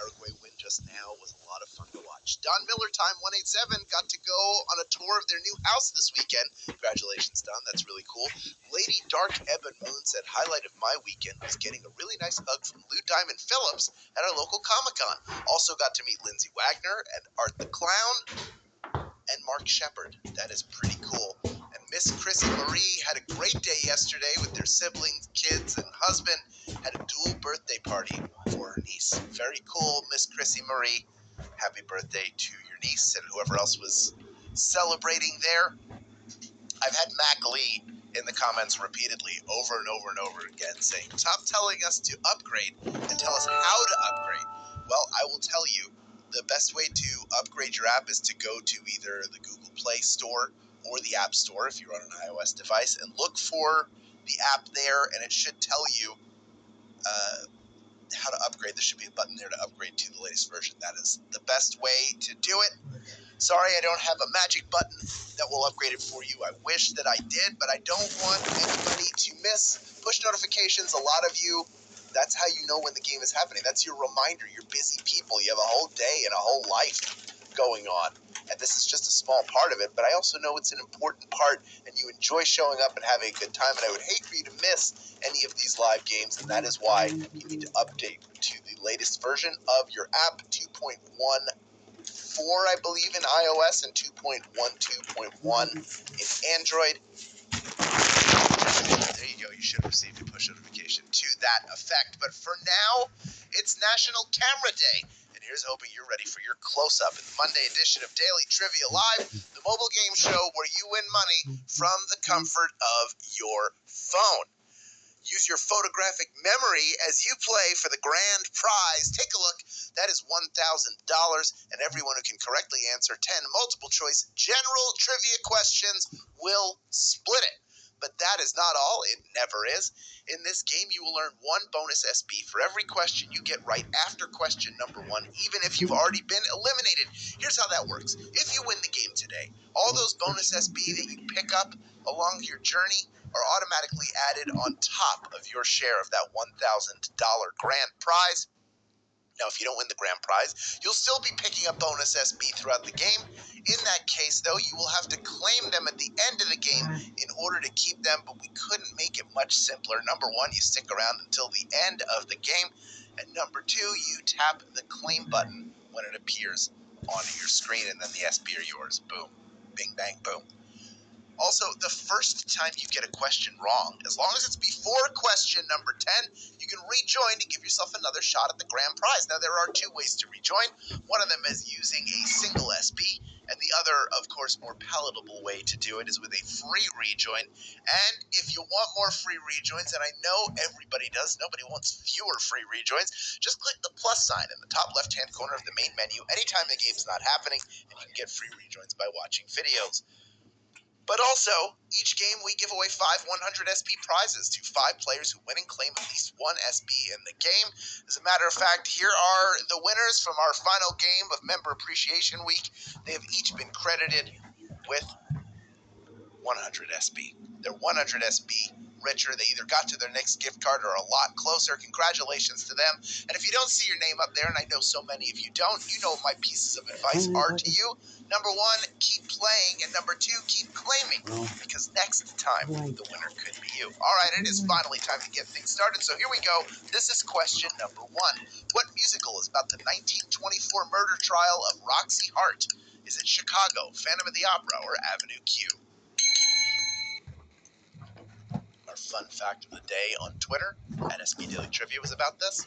Paraguay win just now was a lot of fun to watch. Don Miller, time 187, got to go on a tour of their new house this weekend. Congratulations, Don. That's really cool. Lady Dark Ebon Moon said highlight of my weekend was getting a really nice hug from Lou Diamond Phillips at our local Comic-Con. Also got to meet Lindsay Wagner and Art the Clown and Mark Shepard. That is pretty cool. And Miss Chrissy Marie had a great day yesterday with their siblings, kids, and husband. Had a dual birthday party for her niece. Very cool, Miss Chrissy Marie. Happy birthday to your niece and whoever else was celebrating there. I've had Mac Lee in the comments repeatedly over and over and over again saying, stop telling us to upgrade and tell us how to upgrade. Well, I will tell you, the best way to upgrade your app is to go to either the Google Play Store or the App Store if you're on an iOS device and look for the app there, and it should tell you how to upgrade. There should be a button there to upgrade to the latest version. That is the best way to do it. Sorry, I don't have a magic button that will upgrade it for you. I wish that I did, but I don't want anybody to miss push notifications. A lot of you, that's how you know when the game is happening. That's your reminder. You're busy people. You have a whole day and a whole life going on. And this is just a small part of it, but I also know it's an important part, and you enjoy showing up and having a good time, and I would hate for you to miss any of these live games, and that is why you need to update to the latest version of your app, 2.14, I believe, in iOS, and 2.12.1 in Android. There you go. You should have received a push notification to that effect. But for now, it's National Camera Day. And here's hoping you're ready for your close-up in the Monday edition of Daily Trivia Live, the mobile game show where you win money from the comfort of your phone. Use your photographic memory as you play for the grand prize. Take a look. That is $1,000, and everyone who can correctly answer 10 multiple-choice general trivia questions will split it. But that is not all. It never is. In this game, you will earn 1 bonus SB for every question you get right after question number 1, even if you've already been eliminated. Here's how that works. If you win the game today, all those bonus SB that you pick up along your journey are automatically added on top of your share of that $1,000 grand prize. Now, if you don't win the grand prize, you'll still be picking up bonus SB throughout the game. In that case, though, you will have to claim them at the end of the game in order to keep them, but we couldn't make it much simpler. Number 1, you stick around until the end of the game. And number 2, you tap the claim button when it appears on your screen, and then the SB are yours. Boom. Bing, bang, boom. Also, the first time you get a question wrong, as long as it's before question number 10, you can rejoin to give yourself another shot at the grand prize. Now, there are 2 ways to rejoin. One of them is using a single SB, and the other, of course, more palatable way to do it is with a free rejoin. And if you want more free rejoins, and I know everybody does, nobody wants fewer free rejoins, just click the plus sign in the top left-hand corner of the main menu anytime the game's not happening, and you can get free rejoins by watching videos. But also, each game we give away 5 100 SP prizes to 5 players who win and claim at least 1 SB in the game. As a matter of fact, here are the winners from our final game of Member Appreciation Week. They have each been credited with 100 SB. They're 100 SB richer. They either got to their next gift card or a lot closer. Congratulations to them. And if you don't see your name up there, and I know so many of you don't, you know my pieces of advice are to you. Number 1, keep playing, and number 2, keep claiming, because next time the winner could be you. All right, it is finally time to get things started, so here we go. This is question number 1. What musical is about the 1924 murder trial of Roxy Hart? Is it Chicago, Phantom of the Opera, or Avenue Q? Our fun fact of the day on Twitter at SB Daily Trivia was about this.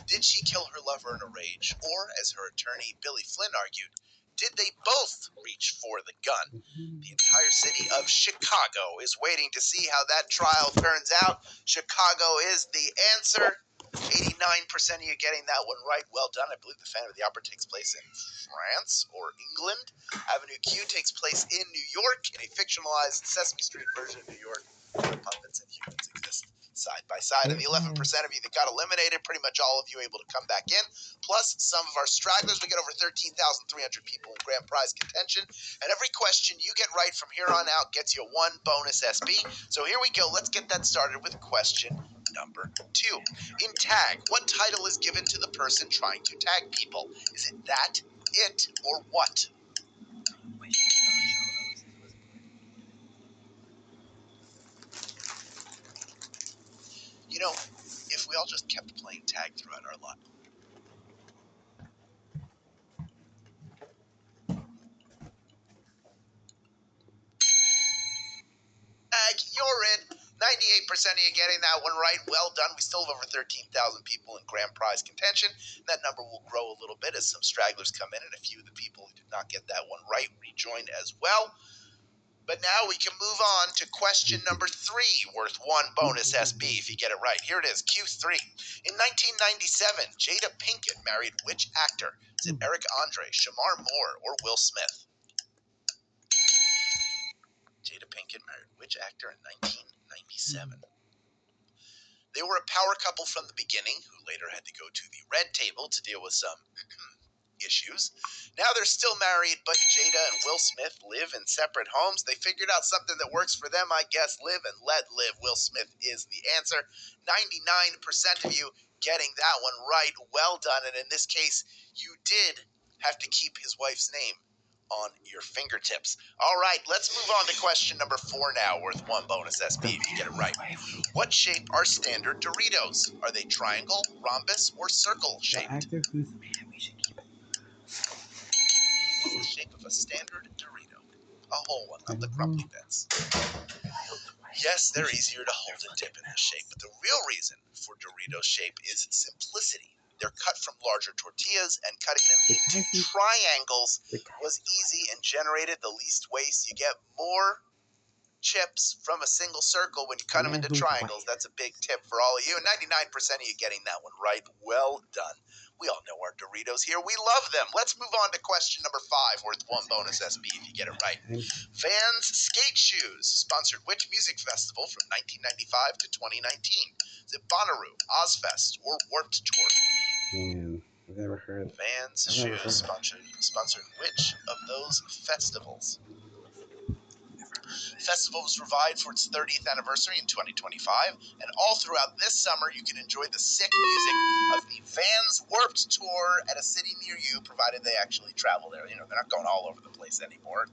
Did she kill her lover in a rage? Or, as her attorney Billy Flynn argued, did they both reach for the gun? The entire city of Chicago is waiting to see how that trial turns out. Chicago is the answer. 89% of you getting that one right. Well done. I believe the Phantom of the Opera takes place in France or England. Avenue Q takes place in New York in a fictionalized Sesame Street version of New York where puppets and humans exist side by side. And the 11% of you that got eliminated, pretty much all of you able to come back in, plus some of our stragglers. We get over 13,300 people in grand prize contention, and every question you get right from here on out gets you 1 bonus SB. So here we go. Let's get that started with question number 2. In tag, what title is given to the person trying to tag people? Is it that, it, or what? You know, if we all just kept playing tag throughout our life. Tag, you're in. 98% of you getting that one right. Well done. We still have over 13,000 people in grand prize contention. That number will grow a little bit as some stragglers come in, and a few of the people who did not get that one right rejoin as well. But now we can move on to question number 3, worth 1 bonus SB if you get it right. Here it is, Q3. In 1997, Jada Pinkett married which actor? Is it Eric Andre, Shamar Moore, or Will Smith? Jada Pinkett married which actor in 1997? They were a power couple from the beginning, who later had to go to the red table to deal with some issues. Now they're still married, but Jada and Will Smith live in separate homes. They figured out something that works for them, I guess. Live and let live. Will Smith is the answer. 99% of you getting that one right. Well done. And in this case, you did have to keep his wife's name on your fingertips. All right, let's move on to question number 4 now, worth 1 bonus SB if you get it right. What shape are standard Doritos? Are they triangle, rhombus, or circle shaped? The actor who's man, we should keep it. The shape of a standard Dorito. A whole one, not the crumbly bits. Yes, they're easier to hold and dip in this shape, but the real reason for Doritos shape is simplicity. They're cut from larger tortillas, and cutting them into triangles was easy and generated the least waste. You get more chips from a single circle when you cut them into triangles. That's a big tip for all of you. 99% of you getting that one right. Well done. We all know our Doritos here. We love them. Let's move on to question number 5, worth 1 bonus SB if you get it right. Vans Skate Shoes sponsored which music festival from 1995 to 2019? Is it Bonnaroo, Ozfest, or Warped Tour? Man, I've never heard. Vans Shoes sponsored which of those festivals? The festival was revived for its 30th anniversary in 2025, and all throughout this summer you can enjoy the sick music of the Vans Warped Tour at a city near you, provided they actually travel there. You know, they're not going all over the place anymore.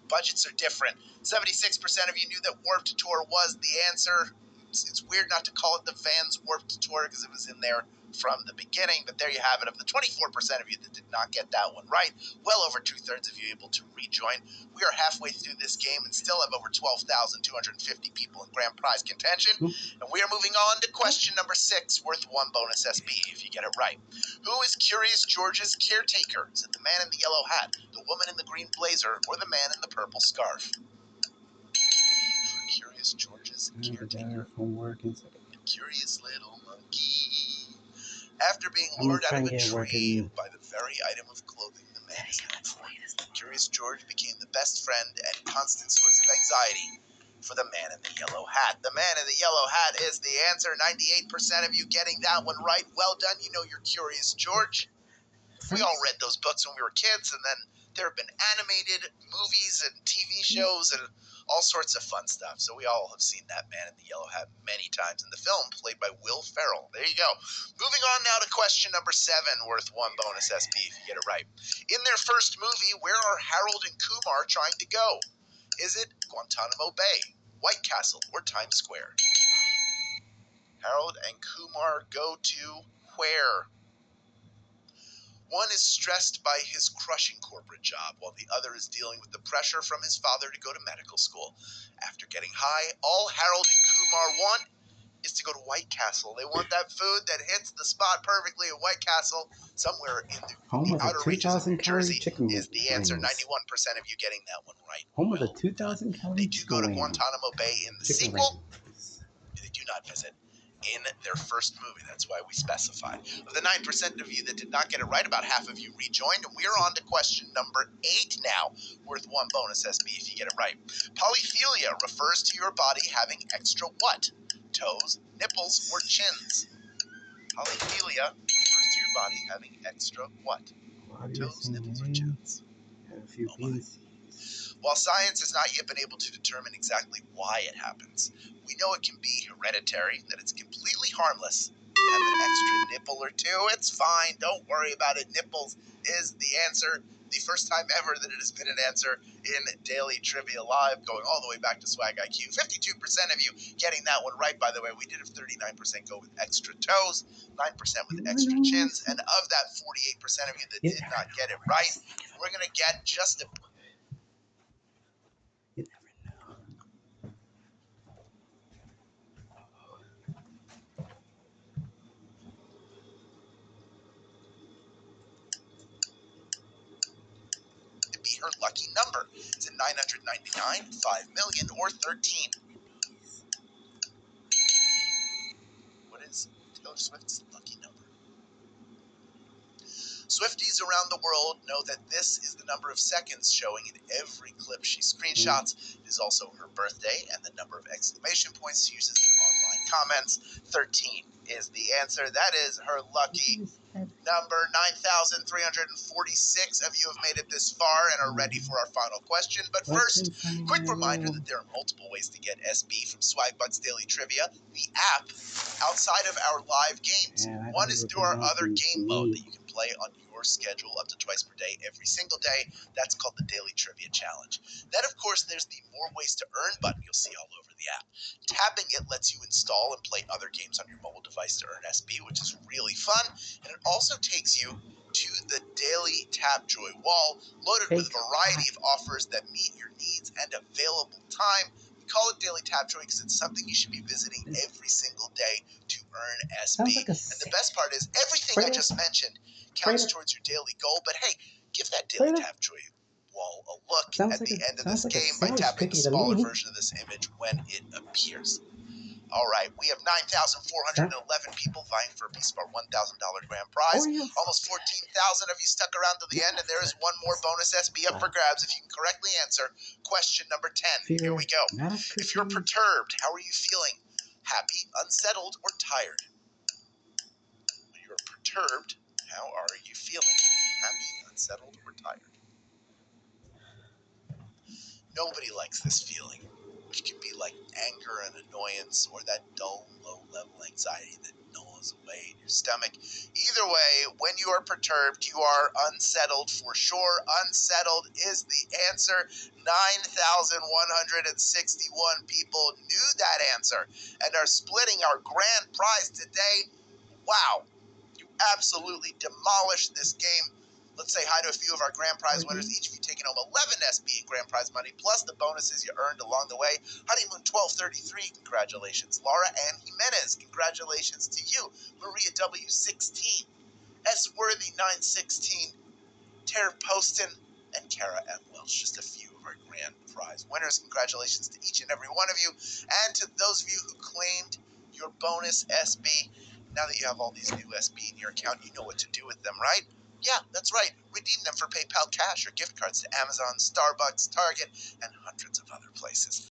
Budgets are different. 76% of you knew that Warped Tour was the answer. It's weird not to call it the Vans Warped Tour because it was in there from the beginning, but there you have it. Of the 24% of you that did not get that one right, well over 2/3 of you able to rejoin. We are halfway through this game and still have over 12,250 people in grand prize contention, and we are moving on to question number 6, worth 1 bonus SB if you get it right. Who is Curious George's caretaker? Is it the man in the yellow hat, the woman in the green blazer, or the man in the purple scarf? Curious George's caretaker. Curious little monkey. After being lured out of a tree by the very item of clothing the man is known for, Curious George became the best friend and constant source of anxiety for the man in the yellow hat. The man in the yellow hat is the answer. 98% of you getting that one right. Well done. You know you're Curious George. We all read those books when we were kids, and then there have been animated movies and TV shows and all sorts of fun stuff. So we all have seen that man in the yellow hat many times in the film, played by Will Ferrell. There you go. Moving on now to question number 7, worth 1 bonus SB if you get it right. In their first movie, where are Harold and Kumar trying to go? Is it Guantanamo Bay, White Castle, or Times Square? Harold and Kumar go to where? One is stressed by his crushing corporate job, while the other is dealing with the pressure from his father to go to medical school. After getting high, all Harold and Kumar want is to go to White Castle. They want that food that hits the spot perfectly at White Castle, somewhere in the outer reaches of New Jersey, is the answer. 91% of you getting that one right. Home of the 2,000 calorie They do go to Guantanamo Bay in the sequel. They do not visit in their first movie. That's why we specify. Of the 9% of you that did not get it right, about half of you rejoined. We are on to question number 8 now, worth 1 bonus SB if you get it right. Polyphilia refers to your body having extra what? Toes, nipples, or chins? Polyphilia refers to your body having extra what? Toes, nipples, or chins? A few beans. While science has not yet been able to determine exactly why it happens, we know it can be hereditary, that it's completely harmless. Have an extra nipple or two, it's fine, don't worry about it. Nipples is the answer. The first time ever that it has been an answer in Daily Trivia Live, going all the way back to Swag IQ. 52% of you getting that one right, by the way. We did have 39% go with extra toes, 9% with extra chins, and of that 48% of you that did not get it right, we're going to get just a... You never know. be her lucky number. Is it 999, 5 million, or 13? What is Taylor Swift's lucky number? Swifties around the world know that this is the number of seconds showing in every clip she screenshots. It is also her birthday, and the number of exclamation points she uses in online comments. 13 is the answer. That is her lucky number. 9,346 of you have made it this far and are ready for our final question. But first, quick reminder that there are multiple ways to get SB from Swagbucks Daily Trivia, the app, outside of our live games. One is through our other game mode that you can play on your schedule up to twice per day, every single day. That's called the Daily Trivia Challenge. Then, of course, there's the More Ways to Earn button you'll see all over the app. Tapping it lets you install and play other games on your mobile device to earn SB, which is really fun. And it also takes you to the Daily Tapjoy wall, loaded with a variety of offers that meet your needs and available time. We call it Daily Tapjoy because it's something you should be visiting every single day to earn SB. And the best part is everything I just mentioned counts towards your daily goal. But hey, give that Daily Tapjoy wall a look at the end of this game by tapping the smaller version of this image when it appears. All right, we have 9,411 people vying for a piece of our $1,000 grand prize. Almost 14,000 of you stuck around to the end, and there is one more bonus SB up for grabs if you can correctly answer question number 10. Here we go. If you're perturbed, how are you feeling? Happy, unsettled, or tired? When you're perturbed, how are you feeling? Happy, unsettled, or tired? Nobody likes this feeling, which can be like anger and annoyance, or that dull, low-level anxiety that gnaws away in your stomach. Either way, when you are perturbed, you are unsettled for sure. Unsettled is the answer. 9,161 people knew that answer and are splitting our grand prize today. Wow, you absolutely demolished this game. Let's say hi to a few of our grand prize winners, each of you taking home 11 SB in grand prize money, plus the bonuses you earned along the way. Honeymoon 1233, congratulations. Laura Ann Jimenez, congratulations to you. Maria W. 16, S. Worthy 916, Tara Poston, and Kara M. Welsh. Just a few of our grand prize winners. Congratulations to each and every one of you. And to those of you who claimed your bonus SB, now that you have all these new SB in your account, you know what to do with them, right? Yeah, that's right. Redeem them for PayPal cash or gift cards to Amazon, Starbucks, Target, and hundreds of other places.